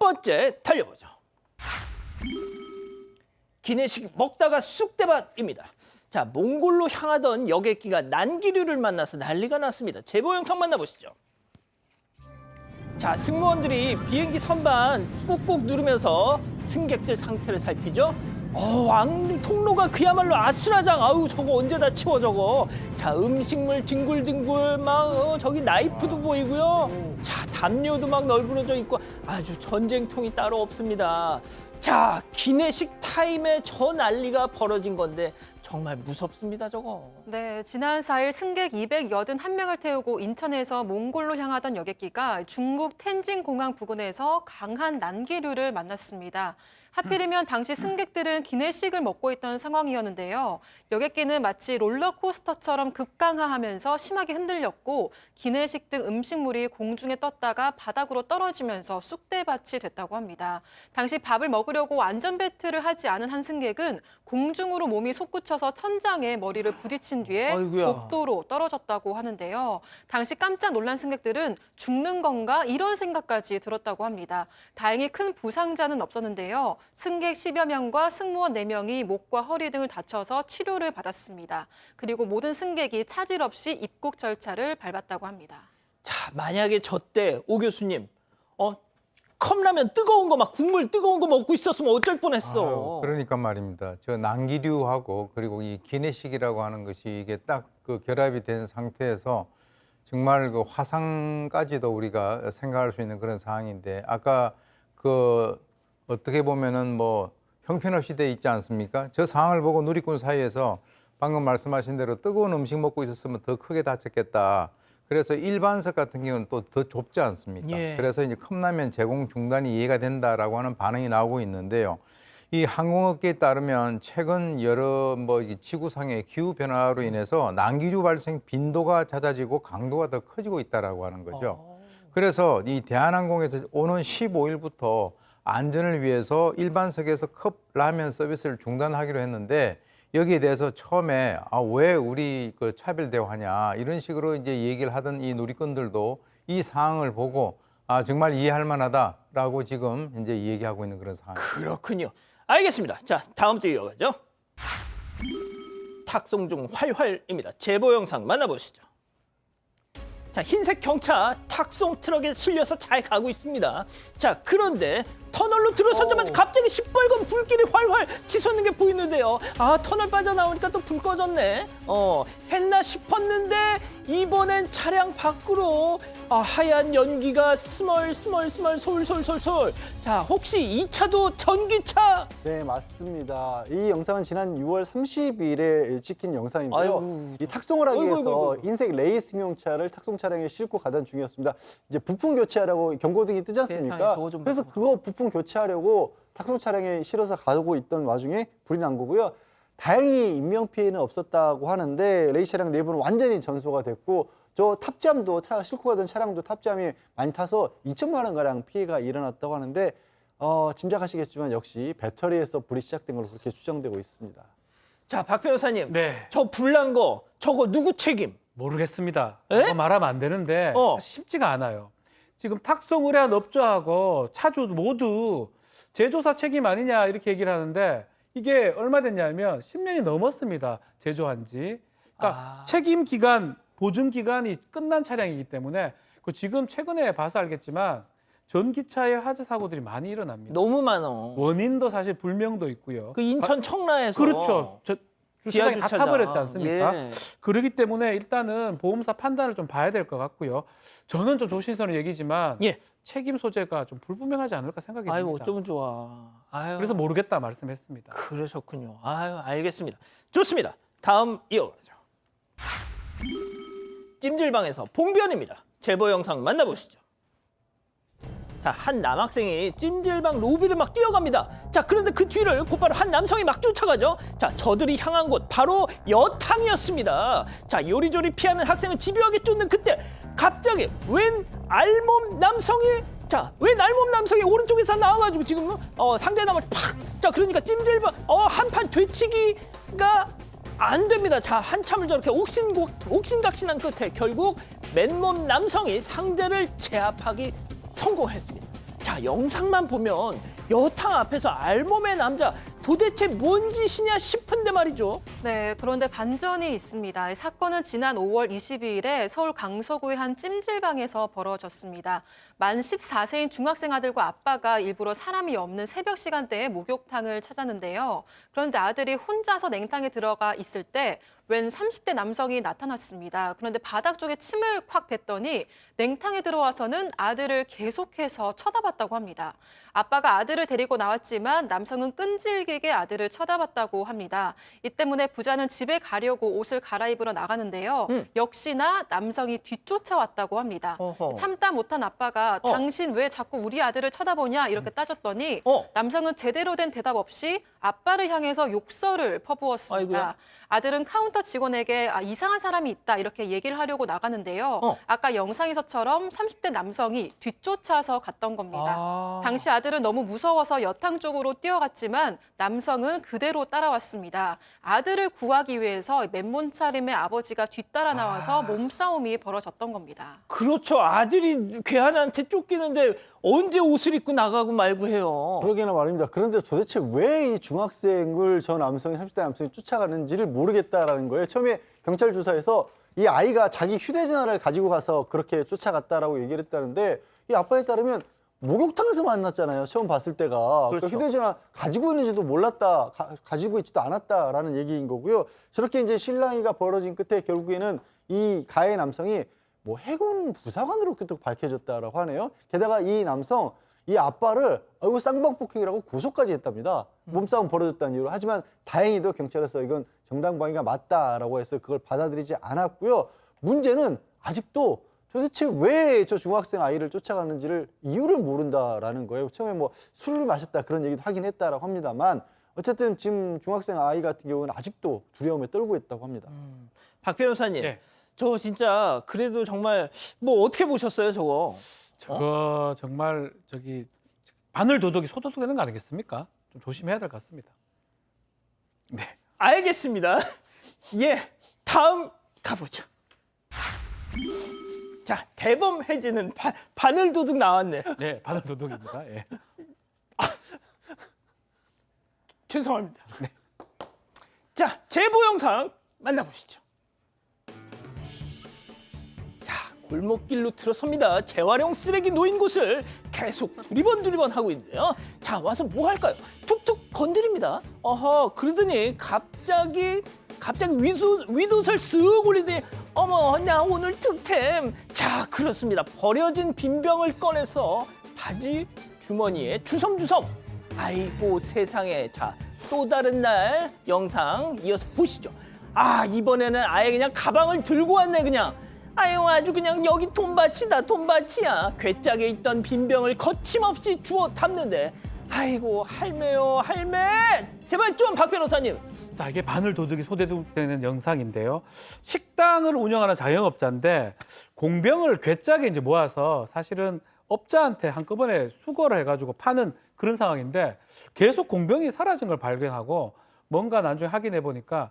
번째 달려보죠. 기내식 먹다가 쑥대밭입니다. 자, 몽골로 향하던 여객기가 난기류를 만나서 난리가 났습니다. 제보 영상 만나보시죠. 자, 승무원들이 비행기 선반 꾹꾹 누르면서 승객들 상태를 살피죠. 왕 통로가 그야말로 아수라장. 아우, 저거 언제 다 치워 저거. 자, 음식물 뒹굴뒹굴 막 저기 나이프도 보이고요. 자, 담요도 막 널브러져 있고 아주 전쟁통이 따로 없습니다. 자, 기내식 타임에 저 난리가 벌어진 건데 정말 무섭습니다, 저거. 네, 지난 4일 승객 281명을 태우고 인천에서 몽골로 향하던 여객기가 중국 텐진 공항 부근에서 강한 난기류를 만났습니다. 하필이면 당시 승객들은 기내식을 먹고 있던 상황이었는데요. 여객기는 마치 롤러코스터처럼 급강하하면서 심하게 흔들렸고 기내식 등 음식물이 공중에 떴다가 바닥으로 떨어지면서 쑥대밭이 됐다고 합니다. 당시 밥을 먹으려고 안전벨트를 하지 않은 한 승객은 공중으로 몸이 솟구쳐서 천장에 머리를 부딪힌 뒤에 아이고야. 복도로 떨어졌다고 하는데요. 당시 깜짝 놀란 승객들은 죽는 건가 이런 생각까지 들었다고 합니다. 다행히 큰 부상자는 없었는데요. 승객 10여 명과 승무원 4명이 목과 허리 등을 다쳐서 치료를 받았습니다. 그리고 모든 승객이 차질 없이 입국 절차를 밟았다고 합니다. 자, 만약에 저 때 오 교수님, 컵라면 뜨거운 거 막 국물 뜨거운 거 먹고 있었으면 어쩔 뻔했어. 그러니까 말입니다. 저 난기류하고 그리고 이 기내식이라고 하는 것이 이게 딱 그 결합이 된 상태에서 정말 그 화상까지도 우리가 생각할 수 있는 그런 상황인데 아까 그 어떻게 보면은 뭐 형편없이 돼 있지 않습니까? 저 상황을 보고 누리꾼 사이에서 방금 말씀하신 대로 뜨거운 음식 먹고 있었으면 더 크게 다쳤겠다. 그래서 일반석 같은 경우는 또 더 좁지 않습니까? 예. 그래서 이제 컵라면 제공 중단이 이해가 된다라고 하는 반응이 나오고 있는데요. 이 항공업계에 따르면 최근 여러 이 지구상의 기후 변화로 인해서 난기류 발생 빈도가 잦아지고 강도가 더 커지고 있다라고 하는 거죠. 그래서 이 대한항공에서 오는 15일부터 안전을 위해서 일반석에서 컵라면 서비스를 중단하기로 했는데 여기에 대해서 처음에 왜 우리 그 차별 대우하냐 이런 식으로 이제 얘기를 하던 이 누리꾼들도 이 상황을 보고 정말 이해할 만하다라고 지금 이제 얘기하고 있는 그런 상황입니다. 그렇군요. 알겠습니다. 자, 다음 또 이어가죠. 탁송 중 활활입니다. 제보 영상 만나보시죠. 자, 흰색 경차 탁송 트럭에 실려서 잘 가고 있습니다. 자, 그런데 터널로 들어서자마자 갑자기 시뻘건 불길이 활활 치솟는 게 보이는데요. 터널 빠져나오니까 또 불 꺼졌네. 했나 싶었는데 이번엔 차량 밖으로 하얀 연기가 스멀스멀 솔솔솔솔. 자, 혹시 이 차도 전기차? 네, 맞습니다. 이 영상은 지난 6월 30일에 찍힌 영상이고요. 아이고, 이 탁송을 하기 위해서 아이고. 흰색 레이스용차를 탁송 차량에 싣고 가던 중이었습니다. 이제 부품 교체하라고 경고등이 뜨지 않습니까? 세상에, 저거 좀 그래서 봐봐. 그거 부품 교체하려고 탁송 차량에 실어서 가고 있던 와중에 불이 난 거고요. 다행히 인명피해는 없었다고 하는데 레이스 차량 내부는 완전히 전소가 됐고 저 탑재함도 싣고 가던 차량도 탑재함이 많이 타서 2천만 원 가량 피해가 일어났다고 하는데 짐작하시겠지만 역시 배터리에서 불이 시작된 걸로 그렇게 추정되고 있습니다. 자, 박 변호사님. 네, 저 불난 거 저거 누구 책임? 모르겠습니다. 에? 그거 말하면 안 되는데 쉽지가 않아요. 지금 탁송 의뢰한 업주하고 차주 모두 제조사 책임 아니냐 이렇게 얘기를 하는데 이게 얼마 됐냐면 10년이 넘었습니다. 제조한 지. 그러니까 책임 기간, 보증 기간이 끝난 차량이기 때문에 지금 최근에 봐서 알겠지만 전기차의 화재 사고들이 많이 일어납니다. 너무 많아. 원인도 사실 불명도 있고요. 그 인천 청라에서. 그렇죠. 주차장이 다 지하주차장. 타버렸지 않습니까? 예. 그렇기 때문에 일단은 보험사 판단을 좀 봐야 될 것 같고요. 저는 좀 조심스러운 얘기지만 예. 책임 소재가 좀 불분명하지 않을까 생각이 아유, 듭니다. 어쩌면 좋아. 아유. 그래서 모르겠다 말씀했습니다. 그러셨군요. 아유, 알겠습니다. 좋습니다. 다음 이어가죠. 찜질방에서 봉변입니다. 제보 영상 만나보시죠. 자, 한 남학생이 찜질방 로비를 막 뛰어갑니다. 자, 그런데 그 뒤를 곧바로 한 남성이 막 쫓아가죠. 자, 저들이 향한 곳 바로 여탕이었습니다. 자, 요리조리 피하는 학생을 집요하게 쫓는 그때 갑자기 웬 알몸 남성이 오른쪽에서 나와가지고 지금 상대남을 팍! 자, 그러니까 찜질방 한판 되치기가 안 됩니다. 자, 한참을 저렇게 옥신각신한 끝에 결국 맨몸 남성이 상대를 제압하기 성공했습니다. 자, 영상만 보면 여탕 앞에서 알몸의 남자 도대체 뭔 짓이냐 싶은데 말이죠. 네, 그런데 반전이 있습니다. 이 사건은 지난 5월 22일에 서울 강서구의 한 찜질방에서 벌어졌습니다. 만 14세인 중학생 아들과 아빠가 일부러 사람이 없는 새벽 시간대에 목욕탕을 찾았는데요. 그런데 아들이 혼자서 냉탕에 들어가 있을 때 웬 30대 남성이 나타났습니다. 그런데 바닥 쪽에 침을 콱 뱉더니 냉탕에 들어와서는 아들을 계속해서 쳐다봤다고 합니다. 아빠가 아들을 데리고 나왔지만 남성은 끈질기게 아들을 쳐다봤다고 합니다. 이 때문에 부자는 집에 가려고 옷을 갈아입으러 나가는데요. 역시나 남성이 뒤쫓아왔다고 합니다. 어허. 참다 못한 아빠가 어. 당신 왜 자꾸 우리 아들을 쳐다보냐 이렇게 따졌더니 남성은 제대로 된 대답 없이 아빠를 향해서 욕설을 퍼부었습니다. 아이고야. 아들은 카운터 직원에게 이상한 사람이 있다 이렇게 얘기를 하려고 나가는데요. 아까 영상에서처럼 30대 남성이 뒤쫓아서 갔던 겁니다. 당시 아들은 너무 무서워서 여탕 쪽으로 뛰어갔지만 남성은 그대로 따라왔습니다. 아들을 구하기 위해서 맨몸 차림의 아버지가 뒤따라 나와서 몸싸움이 벌어졌던 겁니다. 그렇죠. 아들이 괴한한테 쫓기는데 언제 옷을 입고 나가고 말고 해요. 그러게나 말입니다. 그런데 도대체 왜 이 중학생을 저 남성이 30대 남성이 쫓아가는지를 모르겠다라는 거예요. 처음에 경찰 조사에서 이 아이가 자기 휴대전화를 가지고 가서 그렇게 쫓아갔다라고 얘기를 했다는데 이 아빠에 따르면 목욕탕에서 만났잖아요. 처음 봤을 때가. 그렇죠. 그 휴대전화 가지고 있는지도 몰랐다, 가지고 있지도 않았다라는 얘기인 거고요. 저렇게 이제 실랑이가 벌어진 끝에 결국에는 이 가해 남성이 뭐 해군 부사관으로 또 밝혀졌다라고 하네요. 게다가 이 남성, 이 아빠를 이거 쌍방폭행이라고 고소까지 했답니다. 몸싸움 벌어졌다는 이유로. 하지만 다행히도 경찰에서 이건 정당방위가 맞다라고 해서 그걸 받아들이지 않았고요. 문제는 아직도 도대체 왜 저 중학생 아이를 쫓아가는지를 이유를 모른다라는 거예요. 처음에 뭐 술을 마셨다 그런 얘기도 하긴 했다라고 합니다만 어쨌든 지금 중학생 아이 같은 경우는 아직도 두려움에 떨고 있다고 합니다. 박 변호사님, 예. 저 진짜 그래도 정말 뭐 어떻게 보셨어요, 저거? 저거 정말 바늘 도둑이 소도둑 되는 거 아니겠습니까? 좀 조심해야 될 것 같습니다. 네. 알겠습니다. 예, 다음 가보죠. 자, 대범 해지는 바늘 도둑 나왔네. 네, 바늘 도둑입니다. 예. 죄송합니다. 자, 제보 영상 만나보시죠. 자, 골목길로 들어섭니다. 재활용 쓰레기 놓인 곳을 계속 두리번 하고 있는데요. 자, 와서 뭐 할까요? 툭툭 건드립니다. 어허, 그러더니 갑자기 윗옷을 쓱 올리더니 어머, 나 오늘 득템. 자, 그렇습니다. 버려진 빈병을 꺼내서 바지 주머니에 주섬주섬. 아이고 세상에. 자, 또 다른 날 영상 이어서 보시죠. 아, 이번에는 아예 그냥 가방을 들고 왔네 그냥. 아유, 아주 그냥 여기 돈밭이다, 돈밭이야. 괴짝에 있던 빈병을 거침없이 주워 담는데 아이고 할매요, 할매. 제발 좀 박 변호사님. 자, 이게 바늘 도둑이 소도둑 되는 영상인데요. 식당을 운영하는 자영업자인데 공병을 괴짝에 이제 모아서 사실은 업자한테 한꺼번에 수거를 해가지고 파는 그런 상황인데 계속 공병이 사라진 걸 발견하고 뭔가 나중에 확인해 보니까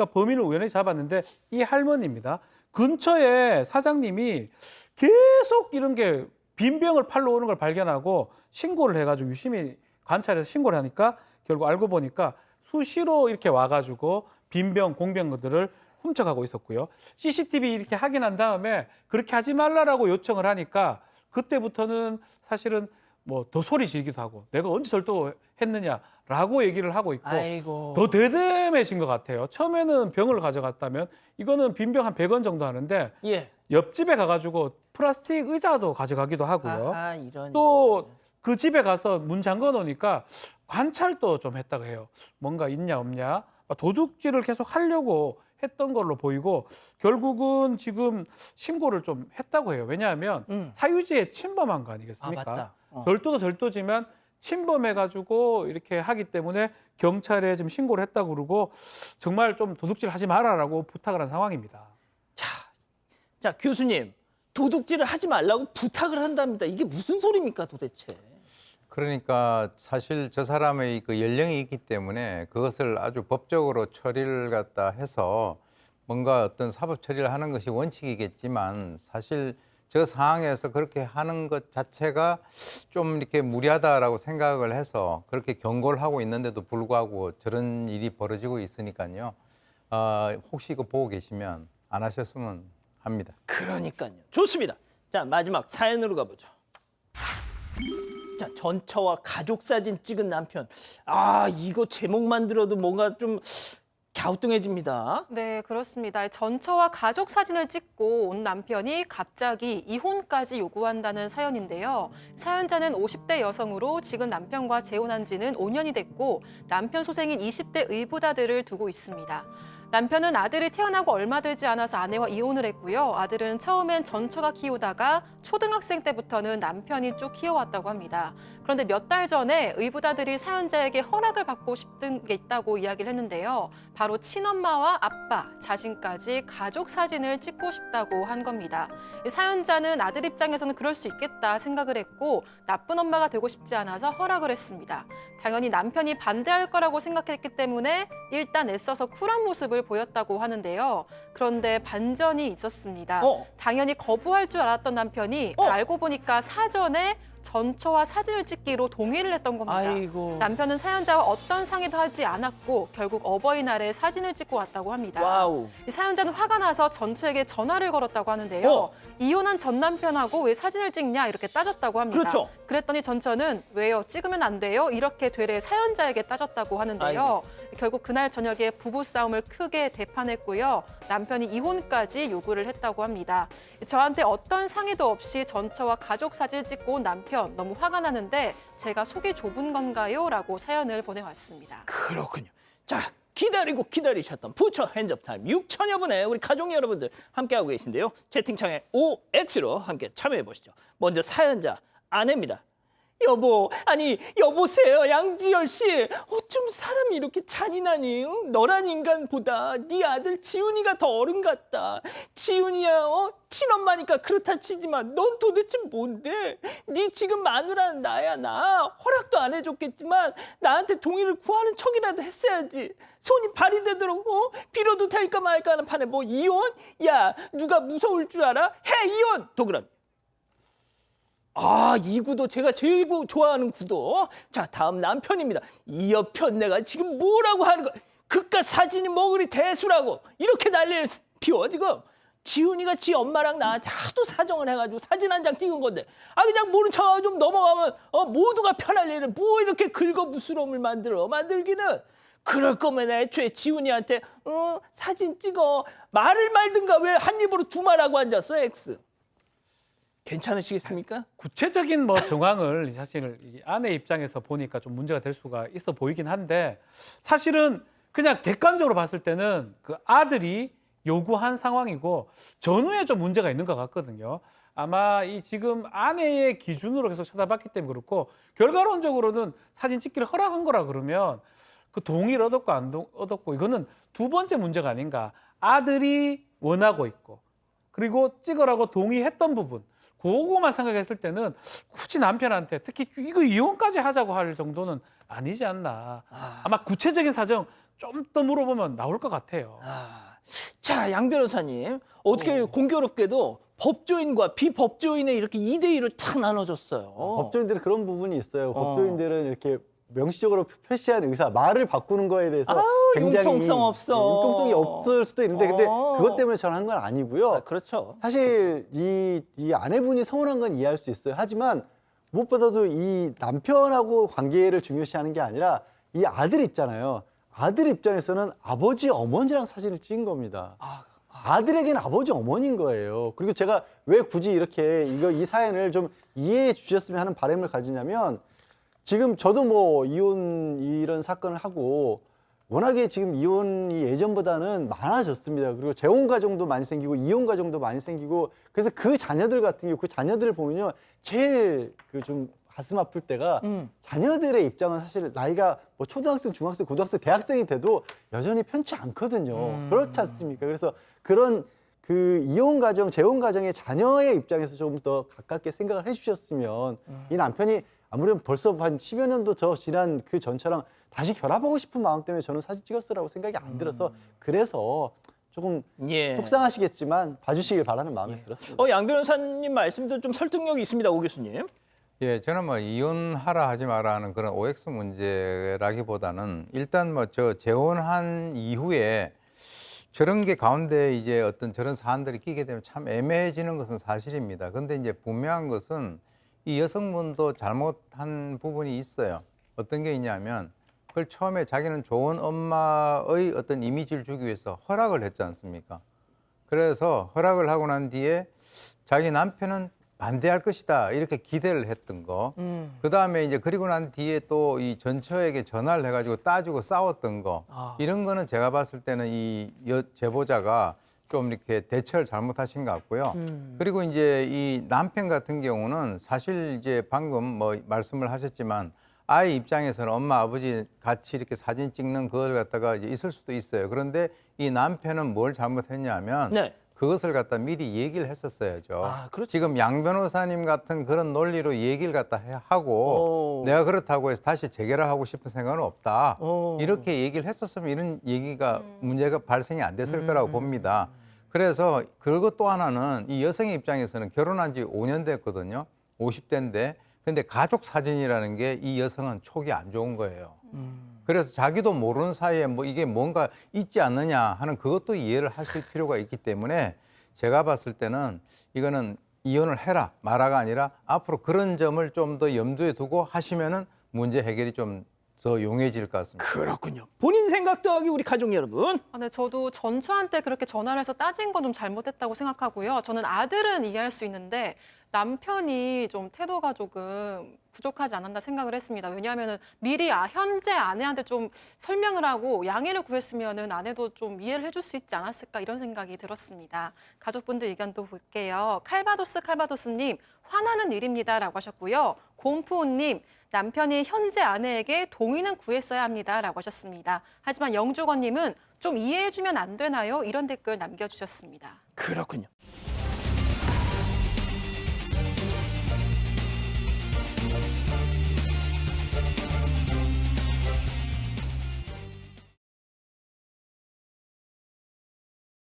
범인을 우연히 잡았는데 이 할머니입니다. 근처에 사장님이 계속 이런 게 빈병을 팔러 오는 걸 발견하고 신고를 해가지고 유심히 관찰해서 신고를 하니까 결국 알고 보니까 수시로 이렇게 와가지고 빈병, 공병들을 훔쳐가고 있었고요. CCTV 이렇게 확인한 다음에 그렇게 하지 말라라고 요청을 하니까 그때부터는 사실은 뭐 더 소리 지르기도 하고 내가 언제 절도했느냐라고 얘기를 하고 있고 아이고. 더 대담해진 것 같아요. 처음에는 병을 가져갔다면 이거는 빈병 한 100원 정도 하는데 예. 옆집에 가가지고 플라스틱 의자도 가져가기도 하고요. 아하, 이런. 또 그 집에 가서 문 잠궈 놓으니까 관찰도 좀 했다고 해요. 뭔가 있냐 없냐. 도둑질을 계속 하려고 했던 걸로 보이고 결국은 지금 신고를 좀 했다고 해요. 왜냐하면 사유지에 침범한 거 아니겠습니까? 아, 맞다. 절도도 절도지만 침범해가지고 이렇게 하기 때문에 경찰에 지금 신고를 했다고 그러고 정말 좀 도둑질 하지 마라라고 부탁을 한 상황입니다. 자, 교수님. 도둑질을 하지 말라고 부탁을 한답니다. 이게 무슨 소리입니까 도대체? 그러니까 사실 저 사람의 그 연령이 있기 때문에 그것을 아주 법적으로 처리를 갖다 해서 뭔가 어떤 사법 처리를 하는 것이 원칙이겠지만 사실 저 상황에서 그렇게 하는 것 자체가 좀 이렇게 무리하다라고 생각을 해서 그렇게 경고를 하고 있는데도 불구하고 저런 일이 벌어지고 있으니까요. 혹시 이거 보고 계시면 안 하셨으면 합니다. 그러니까요. 좋습니다. 자, 마지막 사연으로 가보죠. 자, 전처와 가족 사진 찍은 남편. 아, 이거 제목만 들어도 뭔가 좀 갸우뚱해집니다. 네, 그렇습니다. 전처와 가족 사진을 찍고 온 남편이 갑자기 이혼까지 요구한다는 사연인데요. 사연자는 50대 여성으로 지금 남편과 재혼한 지는 5년이 됐고 남편 소생인 20대 의붓아들을 두고 있습니다. 남편은 아들이 태어나고 얼마 되지 않아서 아내와 이혼을 했고요. 아들은 처음엔 전처가 키우다가 초등학생 때부터는 남편이 쭉 키워왔다고 합니다. 그런데 몇 달 전에 의붓아들이 사연자에게 허락을 받고 싶은 게 있다고 이야기를 했는데요. 바로 친엄마와 아빠, 자신까지 가족 사진을 찍고 싶다고 한 겁니다. 사연자는 아들 입장에서는 그럴 수 있겠다 생각을 했고 나쁜 엄마가 되고 싶지 않아서 허락을 했습니다. 당연히 남편이 반대할 거라고 생각했기 때문에 일단 애써서 쿨한 모습을 보였다고 하는데요. 그런데 반전이 있었습니다. 당연히 거부할 줄 알았던 남편이 알고 보니까 사전에 전처와 사진을 찍기로 동의를 했던 겁니다. 아이고. 남편은 사연자와 어떤 상의도 하지 않았고 결국 어버이날에 사진을 찍고 왔다고 합니다. 와우. 이 사연자는 화가 나서 전처에게 전화를 걸었다고 하는데요. 이혼한 전 남편하고 왜 사진을 찍냐 이렇게 따졌다고 합니다. 그렇죠. 그랬더니 전처는 왜요? 찍으면 안 돼요? 이렇게 되레 사연자에게 따졌다고 하는데요. 아이고. 결국 그날 저녁에 부부싸움을 크게 대판했고요. 남편이 이혼까지 요구를 했다고 합니다. 저한테 어떤 상의도 없이 전처와 가족 사진을 찍고 온 남편 너무 화가 나는데 제가 속이 좁은 건가요? 라고 사연을 보내왔습니다. 그렇군요. 자, 기다리고 기다리셨던 부처 핸즈업 타임 6천여 분의 우리 가족 여러분들 함께하고 계신데요. 채팅창에 OX로 함께 참여해 보시죠. 먼저 사연자 아내입니다. 여보, 아니 여보세요 양지열 씨. 어쩜 사람이 이렇게 잔인하니? 응? 너란 인간보다 네 아들 지훈이가 더 어른 같다. 지훈이야 친엄마니까 그렇다 치지만 넌 도대체 뭔데? 네 지금 마누라는 나야 나. 허락도 안 해줬겠지만 나한테 동의를 구하는 척이라도 했어야지. 손이 발이 되도록 빌어도 될까 말까 하는 판에 뭐 이혼? 야 누가 무서울 줄 알아? 해 이혼! 도그라미. 아, 이 구도 제가 제일 좋아하는 구도. 자, 다음 남편입니다. 이 여편 내가 지금 뭐라고 하는 거야? 그깟 사진이 뭐 그리 대수라고 이렇게 난리를 피워 지금. 지훈이가 지 엄마랑 나한테 하도 사정을 해가지고 사진 한 장 찍은 건데 그냥 모른 척하고 좀 넘어가면 모두가 편할 일을 뭐 이렇게 긁어부스럼을 만들기는. 그럴 거면 애초에 지훈이한테 사진 찍어 말을 말든가 왜 한 입으로 두 말하고 앉았어 X. 괜찮으시겠습니까? 구체적인 뭐 정황을 사실 이 아내 입장에서 보니까 좀 문제가 될 수가 있어 보이긴 한데 사실은 그냥 객관적으로 봤을 때는 그 아들이 요구한 상황이고 전후에 좀 문제가 있는 것 같거든요. 아마 이 지금 아내의 기준으로 계속 쳐다봤기 때문에 그렇고 결과론적으로는 사진 찍기를 허락한 거라 그러면 그 동의를 얻었고 안 얻었고 이거는 두 번째 문제가 아닌가. 아들이 원하고 있고 그리고 찍으라고 동의했던 부분 그거만 생각했을 때는 굳이 남편한테 특히 이거 이혼까지 하자고 할 정도는 아니지 않나. 아마 구체적인 사정 좀 더 물어보면 나올 것 같아요. 자, 양 변호사님. 어떻게 공교롭게도 법조인과 비법조인의 이렇게 2대2로 탁 나눠졌어요. 법조인들은 그런 부분이 있어요. 법조인들은 이렇게 명시적으로 표시한 의사, 말을 바꾸는 거에 대해서 굉장히 융통성 없어. 융통성이 없을 수도 있는데 근데 그것 때문에 저는 한 건 아니고요. 그렇죠. 사실 이 아내분이 서운한 건 이해할 수 있어요. 하지만 무엇보다도 이 남편하고 관계를 중요시하는 게 아니라 이 아들 있잖아요. 아들 입장에서는 아버지 어머니랑 사진을 찍은 겁니다. 아들에게는 아버지 어머니인 거예요. 그리고 제가 왜 굳이 이렇게 이 사연을 좀 이해해 주셨으면 하는 바람을 가지냐면 지금 저도 뭐 이혼 이런 사건을 하고 워낙에 지금 이혼이 예전보다는 많아졌습니다. 그리고 재혼 가정도 많이 생기고 이혼 가정도 많이 생기고 그래서 그 자녀들 같은 경우 그 자녀들을 보면요 제일 그 좀 가슴 아플 때가 자녀들의 입장은 사실 나이가 뭐 초등학생, 중학생, 고등학생, 대학생이 돼도 여전히 편치 않거든요. 그렇지 않습니까? 그래서 그런 그 이혼 가정, 재혼 가정의 자녀의 입장에서 좀 더 가깝게 생각을 해주셨으면 이 남편이 아무래도 벌써 한 10여 년도 더 지난 그 전처럼 다시 결합하고 싶은 마음 때문에 저는 사진 찍었으라고 생각이 안 들어서 그래서 조금 예. 속상하시겠지만 봐주시길 바라는 마음이 들었습니다. 양 변호사님 말씀도 좀 설득력이 있습니다, 오 교수님. 예, 저는 뭐 이혼하라 하지 마라 하는 그런 OX 문제라기보다는 일단 뭐 저 재혼한 이후에 저런 게 가운데 이제 어떤 저런 사안들이 끼게 되면 참 애매해지는 것은 사실입니다. 근데 이제 분명한 것은 이 여성분도 잘못한 부분이 있어요. 어떤 게 있냐면 그걸 처음에 자기는 좋은 엄마의 어떤 이미지를 주기 위해서 허락을 했지 않습니까? 그래서 허락을 하고 난 뒤에 자기 남편은 반대할 것이다 이렇게 기대를 했던 거. 그다음에 이제 그리고 난 뒤에 또 이 전처에게 전화를 해가지고 따지고 싸웠던 거. 이런 거는 제가 봤을 때는 이 제보자가 좀 이렇게 대처를 잘못하신 것 같고요. 그리고 이제 이 남편 같은 경우는 사실 이제 방금 뭐 말씀을 하셨지만 아이 입장에서는 엄마 아버지 같이 이렇게 사진 찍는 그걸 갖다가 이제 있을 수도 있어요. 그런데 이 남편은 뭘 잘못했냐면 네. 그것을 갖다 미리 얘기를 했었어야죠. 그렇죠. 지금 양 변호사님 같은 그런 논리로 얘기를 갖다 하고 내가 그렇다고 해서 다시 재결합하고 싶은 생각은 없다. 이렇게 얘기를 했었으면 이런 얘기가 문제가 발생이 안 됐을 거라고 봅니다. 그래서 그리고 또 하나는 이 여성의 입장에서는 결혼한 지 5년 됐거든요. 50대인데. 근데 가족 사진이라는 게 이 여성은 촉이 안 좋은 거예요. 그래서 자기도 모르는 사이에 뭐 이게 뭔가 있지 않느냐 하는 그것도 이해를 하실 필요가 있기 때문에 제가 봤을 때는 이거는 이혼을 해라 마라가 아니라 앞으로 그런 점을 좀 더 염두에 두고 하시면은 문제 해결이 좀 더 용이해질 것 같습니다. 그렇군요. 본인 생각 더하기 우리 가족 여러분. 네, 저도 전처한테 그렇게 전화를 해서 따진 건 좀 잘못했다고 생각하고요. 저는 아들은 이해할 수 있는데 남편이 좀 태도가 조금 부족하지 않았나 생각을 했습니다. 왜냐하면 미리 현재 아내한테 좀 설명을 하고 양해를 구했으면 아내도 좀 이해를 해줄 수 있지 않았을까 이런 생각이 들었습니다. 가족분들 의견도 볼게요. 칼바도스님 화나는 일입니다라고 하셨고요. 곰푸우님 남편이 현재 아내에게 동의는 구했어야 합니다라고 하셨습니다. 하지만 영주건님은 좀 이해해주면 안 되나요? 이런 댓글 남겨주셨습니다. 그렇군요.